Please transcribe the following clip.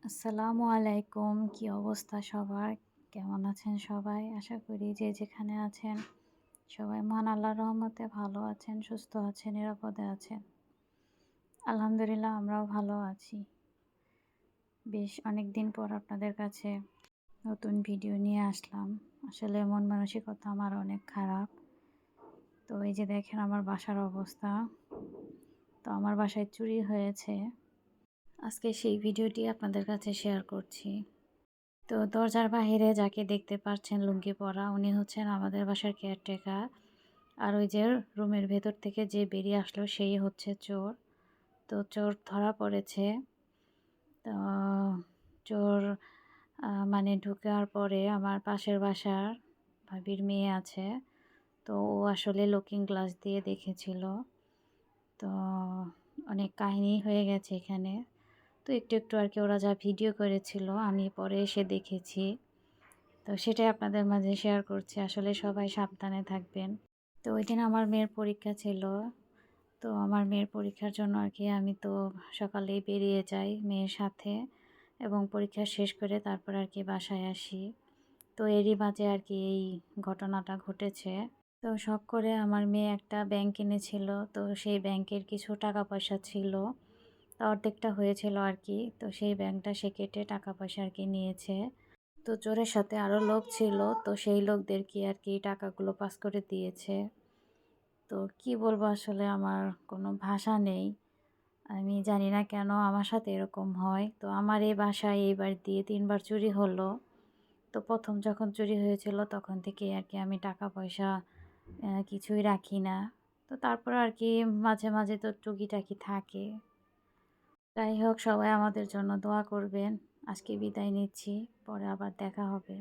আসসালামু আলাইকুম। কি অবস্থা সবার? কেমন আছেন সবাই? আশা করি যে যেখানে আছেন সবাই মহান আল্লাহর রহমতে ভালো আছেন, সুস্থ আছেন, নিরাপদে আছেন। আলহামদুলিল্লাহ আমরাও ভালো আছি। বেশ অনেকদিন পর আপনাদের কাছে নতুন ভিডিও নিয়ে আসলাম। আসলে মন মানসিকতা আমার অনেক খারাপ। তো এই যে দেখেন আমার বাসার অবস্থা। তো আমার বাসায় চুরি হয়েছে। আজকে সেই ভিডিওটি আপনাদের কাছে শেয়ার করছি। তো দরজার বাহিরে যাকে দেখতে পাচ্ছেন লুঙ্গি পরা উনি হচ্ছেন আমাদের বাসার কেয়ারটেকার। আর ওই যে রুমের ভেতর থেকে যে বেরিয়ে আসলো সেই হচ্ছে চোর। তো চোর ধরা পড়েছে। তো চোর মানে ঢুকার পরে আমার পাশের বাসার ভাবির মেয়ে আছে। তো ও আসলে লুকিং গ্লাস দিয়ে দেখেছিল। তো অনেক কাহিনী হয়ে গেছে এখানে। তো একটু একটু আর কি ওরা যা ভিডিও করেছিল আমি পরে এসে দেখেছি। তো সেটাই আপনাদের মাঝে শেয়ার করছি। আসলে সবাই সাবধানে থাকবেন। তো ওইদিন আমার মেয়ের পরীক্ষা ছিল। তো আমার মেয়ের পরীক্ষার জন্য আর কি আমি তো সকালেই বেরিয়ে যাই মেয়ের সাথে এবং পরীক্ষা শেষ করে তারপর আর কি বাসায় আসি। তো এরই মাঝে আর কি এই ঘটনাটা ঘটেছে। তো শখ করে আমার মেয়ে একটা ব্যাংক কিনেছিল। তো সেই ব্যাংকের কিছু টাকা পয়সা ছিল। তো অর্ধেকটা হয়েছিল আর কি। তো সেই ব্যাংকটা সে কেটে টাকা পয়সা আর কি নিয়েছে। তো চোরের সাথে আরও লোক ছিল। তো সেই লোকদেরকে আর কি টাকাগুলো পাস করে দিয়েছে। তো কি বলবো আসলে আমার কোনো ভাষা নেই। আমি জানি না কেন আমার সাথে এরকম হয়। তো আমার এই বাসায় এইবার দিয়ে ৩ বার চুরি হলো। তো ১ম যখন চুরি হয়েছিল তখন থেকেই আর কি আমি টাকা পয়সা কিছুই রাখি না। তো তারপর আর কি মাঝে মাঝে তো টুকিটাকি থাকে। যাই হোক সবাই আমাদের জন্য দোয়া করবেন। আজকে বিদায় নিচ্ছি। পরে আবার দেখা হবে।